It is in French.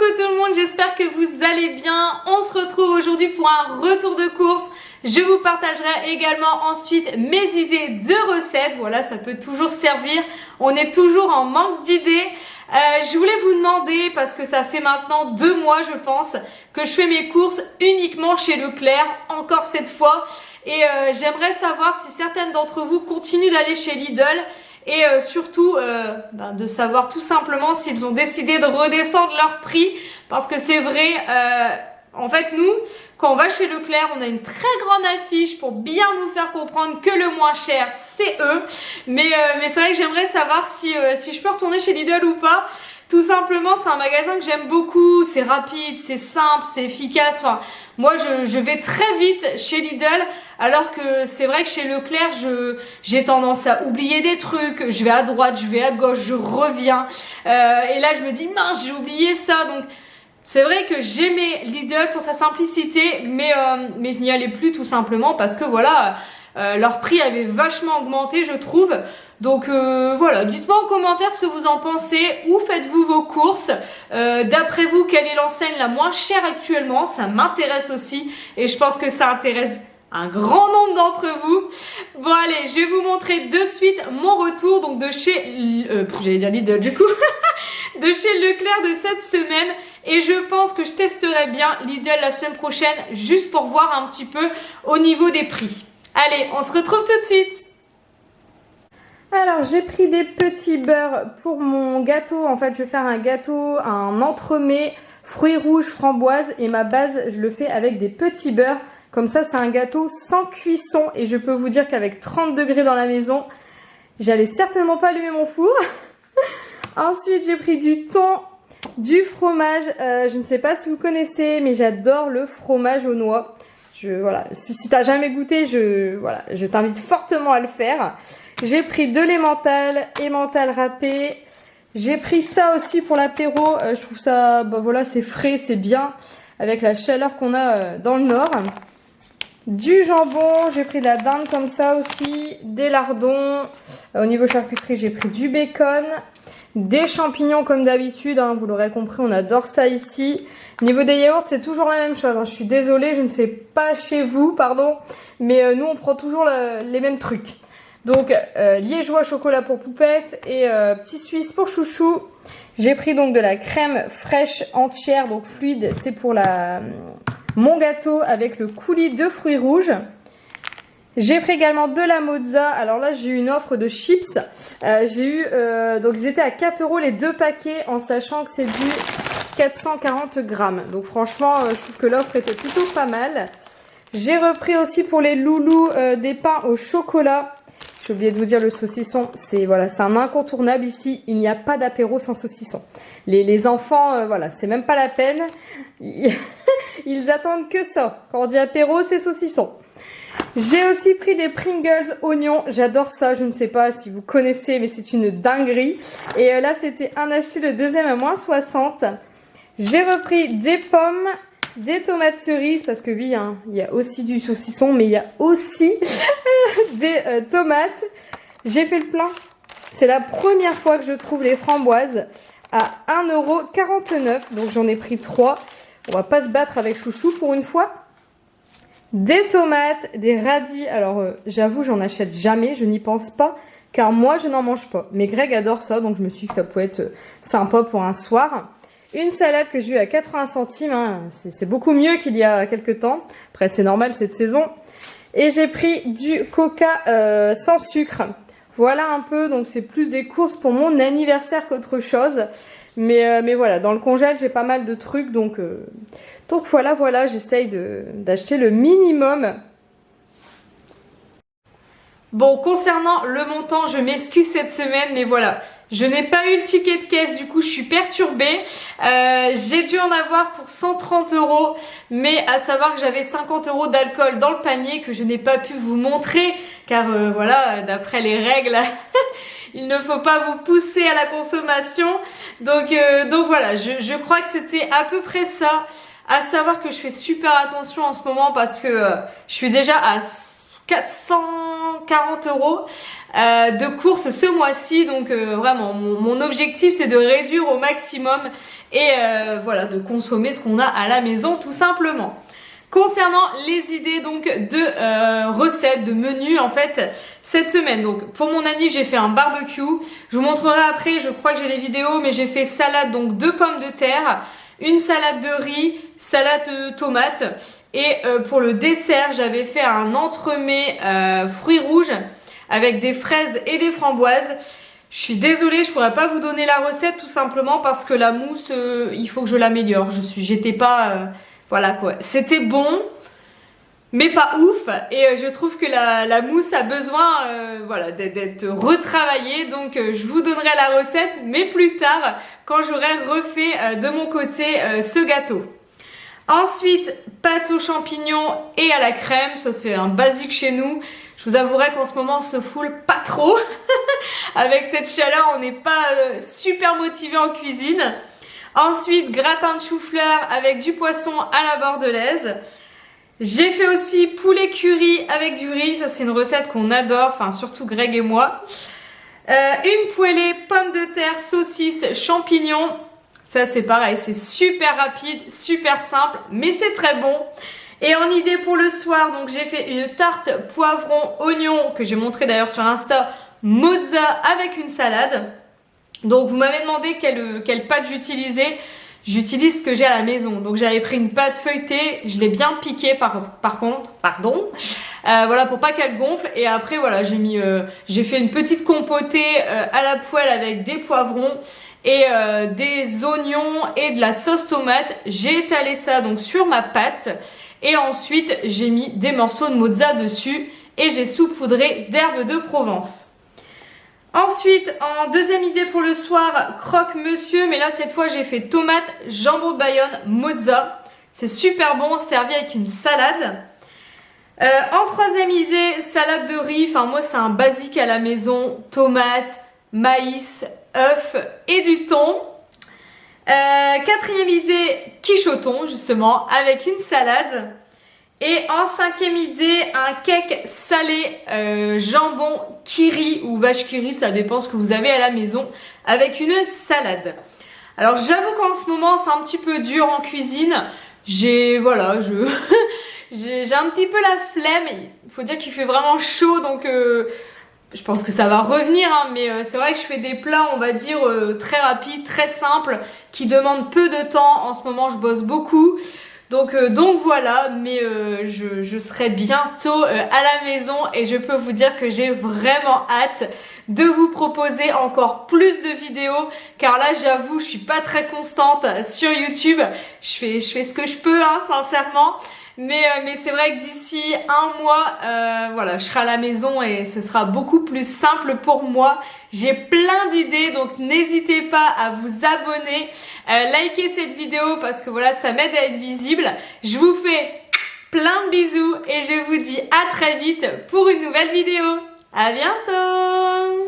Coucou tout le monde, j'espère que vous allez bien. On se retrouve aujourd'hui pour un retour de course. Je vous partagerai également ensuite mes idées de recettes. Voilà, ça peut toujours servir. On est toujours en manque d'idées. Je voulais vous demander, parce que ça fait maintenant 2 mois je pense, que je fais mes courses uniquement chez Leclerc, encore cette fois. Et j'aimerais savoir si certaines d'entre vous continuent d'aller chez Lidl. Et surtout de savoir tout simplement s'ils ont décidé de redescendre leur prix, parce que c'est vrai, en fait nous, quand on va chez Leclerc, on a une très grande affiche pour bien nous faire comprendre que le moins cher c'est eux, mais c'est vrai que j'aimerais savoir si je peux retourner chez Lidl ou pas. Tout simplement, c'est un magasin que j'aime beaucoup, c'est rapide, c'est simple, c'est efficace. Enfin, moi, je vais très vite chez Lidl, alors que c'est vrai que chez Leclerc, j'ai tendance à oublier des trucs. Je vais à droite, je vais à gauche, je reviens. Et là, je me dis, mince, j'ai oublié ça. Donc, c'est vrai que j'aimais Lidl pour sa simplicité, mais je n'y allais plus tout simplement parce que voilà, leur prix avait vachement augmenté, je trouve. Donc voilà, dites-moi en commentaire ce que vous en pensez, où faites-vous vos courses, d'après vous, quelle est l'enseigne la moins chère actuellement, ça m'intéresse aussi et je pense que ça intéresse un grand nombre d'entre vous. Bon allez, je vais vous montrer de suite mon retour donc de chez, j'allais dire Lidl du coup, de chez Leclerc de cette semaine et je pense que je testerai bien Lidl la semaine prochaine juste pour voir un petit peu au niveau des prix. Allez, on se retrouve tout de suite. Alors j'ai pris des petits beurres pour mon gâteau. En fait je vais faire un gâteau, un entremets, fruits rouges, framboises. Et ma base je le fais avec des petits beurres. Comme ça c'est un gâteau sans cuisson. Et je peux vous dire qu'avec 30 degrés dans la maison, j'allais certainement pas allumer mon four. Ensuite j'ai pris du thon, du fromage. Je ne sais pas si vous connaissez mais j'adore le fromage aux noix. Voilà, si t'as jamais goûté, je t'invite fortement à le faire. J'ai pris de l'emmental, emmental râpé. J'ai pris ça aussi pour l'apéro. Je trouve ça, voilà, c'est frais, c'est bien avec la chaleur qu'on a dans le nord. Du jambon, j'ai pris de la dinde comme ça aussi, des lardons. Au niveau charcuterie, j'ai pris du bacon, des champignons comme d'habitude. Hein, vous l'aurez compris, on adore ça ici. Niveau des yaourts, c'est toujours la même chose. Hein. Je suis désolée, je ne sais pas chez vous, pardon, mais nous on prend toujours les mêmes trucs. Donc liégeois chocolat pour poupette et petit suisse pour chouchou. J'ai pris donc de la crème fraîche entière, donc fluide, c'est pour mon gâteau avec le coulis de fruits rouges. J'ai pris également de la mozza. Alors là j'ai eu une offre de chips. J'ai eu donc ils étaient à 4 € les 2 paquets en sachant que c'est du 440 grammes. Donc franchement je trouve que l'offre était plutôt pas mal. J'ai repris aussi pour les loulous des pains au chocolat. J'ai oublié de vous dire le saucisson, c'est un incontournable ici. Il n'y a pas d'apéro sans saucisson. Les enfants, voilà, c'est même pas la peine. Ils attendent que ça. Quand on dit apéro, c'est saucisson. J'ai aussi pris des Pringles oignons. J'adore ça. Je ne sais pas si vous connaissez, mais c'est une dinguerie. Et là, c'était un acheté, le deuxième à moins 60. J'ai repris des pommes. Des tomates cerises, parce que oui, hein, il y a aussi du saucisson, mais il y a aussi des tomates. J'ai fait le plein. C'est la première fois que je trouve les framboises à 1,49 €. Donc j'en ai pris 3. On va pas se battre avec chouchou pour une fois. Des tomates, des radis. Alors j'avoue, j'en achète jamais, je n'y pense pas, car moi je n'en mange pas. Mais Greg adore ça, donc je me suis dit que ça pouvait être sympa pour un soir. Une salade que j'ai eue à 80 centimes, hein. C'est beaucoup mieux qu'il y a quelques temps. Après c'est normal cette saison. Et j'ai pris du coca sans sucre. Voilà un peu, donc c'est plus des courses pour mon anniversaire qu'autre chose. Mais voilà, dans le congèle j'ai pas mal de trucs, donc voilà, j'essaye d'acheter le minimum. Bon, concernant le montant, je m'excuse cette semaine, mais voilà. Je n'ai pas eu le ticket de caisse, du coup je suis perturbée. J'ai dû en avoir pour 130 €, mais à savoir que j'avais 50 € d'alcool dans le panier que je n'ai pas pu vous montrer, car voilà, d'après les règles, il ne faut pas vous pousser à la consommation. Donc voilà, je crois que c'était à peu près ça. À savoir que je fais super attention en ce moment parce que je suis déjà à 440 € de courses ce mois-ci. Donc vraiment, mon objectif c'est de réduire au maximum et voilà, de consommer ce qu'on a à la maison tout simplement. Concernant les idées donc de recettes, de menus en fait cette semaine. Donc pour mon anniv j'ai fait un barbecue. Je vous montrerai après, je crois que j'ai les vidéos, mais j'ai fait salade donc 2 pommes de terre, une salade de riz, salade de tomates et pour le dessert j'avais fait un entremets fruits rouges avec des fraises et des framboises. Je suis désolée, je pourrais pas vous donner la recette tout simplement parce que la mousse, il faut que je l'améliore. J'étais pas... voilà quoi, c'était bon, mais pas ouf. Et je trouve que la mousse a besoin voilà, d'être retravaillée. Donc je vous donnerai la recette, mais plus tard, quand j'aurai refait de mon côté ce gâteau. Ensuite, pâte aux champignons et à la crème. Ça c'est un basique chez nous. Je vous avouerai qu'en ce moment on se foule pas trop. Avec cette chaleur, on n'est pas super motivé en cuisine. Ensuite, gratin de chou-fleur avec du poisson à la bordelaise. J'ai fait aussi poulet curry avec du riz. Ça, c'est une recette qu'on adore, enfin surtout Greg et moi. Une poêlée, pommes de terre, saucisses, champignons. Ça, c'est pareil, c'est super rapide, super simple, mais c'est très bon. Et en idée pour le soir, donc j'ai fait une tarte poivron oignon que j'ai montré d'ailleurs sur Insta, mozza avec une salade. Donc vous m'avez demandé quelle pâte j'utilisais. J'utilise ce que j'ai à la maison. Donc j'avais pris une pâte feuilletée, je l'ai bien piquée par contre, pardon. Voilà, pour pas qu'elle gonfle. Et après voilà, j'ai fait une petite compotée à la poêle avec des poivrons et des oignons et de la sauce tomate. J'ai étalé ça donc sur ma pâte et ensuite j'ai mis des morceaux de mozza dessus et j'ai saupoudré d'herbes de Provence. Ensuite, en deuxième idée pour le soir, croque-monsieur, mais là cette fois j'ai fait tomate, jambon de Bayonne, mozza. C'est super bon, servi avec une salade. En troisième idée, salade de riz, enfin moi c'est un basique à la maison, tomate, maïs, œufs et du thon. Quatrième idée, quiche au thon justement, avec une salade. Et en cinquième idée, un cake salé jambon kiri ou vache kiri, ça dépend ce que vous avez à la maison, avec une salade. Alors j'avoue qu'en ce moment c'est un petit peu dur en cuisine. J'ai un petit peu la flemme. Il faut dire qu'il fait vraiment chaud donc je pense que ça va revenir hein, mais c'est vrai que je fais des plats on va dire très rapides, très simples, qui demandent peu de temps. En ce moment je bosse beaucoup. Donc voilà, mais je serai bientôt à la maison et je peux vous dire que j'ai vraiment hâte de vous proposer encore plus de vidéos car là j'avoue je suis pas très constante sur YouTube. Je fais ce que je peux hein, sincèrement. Mais c'est vrai que d'ici un mois, voilà, je serai à la maison et ce sera beaucoup plus simple pour moi. J'ai plein d'idées, donc n'hésitez pas à vous abonner, liker cette vidéo parce que voilà, ça m'aide à être visible. Je vous fais plein de bisous et je vous dis à très vite pour une nouvelle vidéo. À bientôt!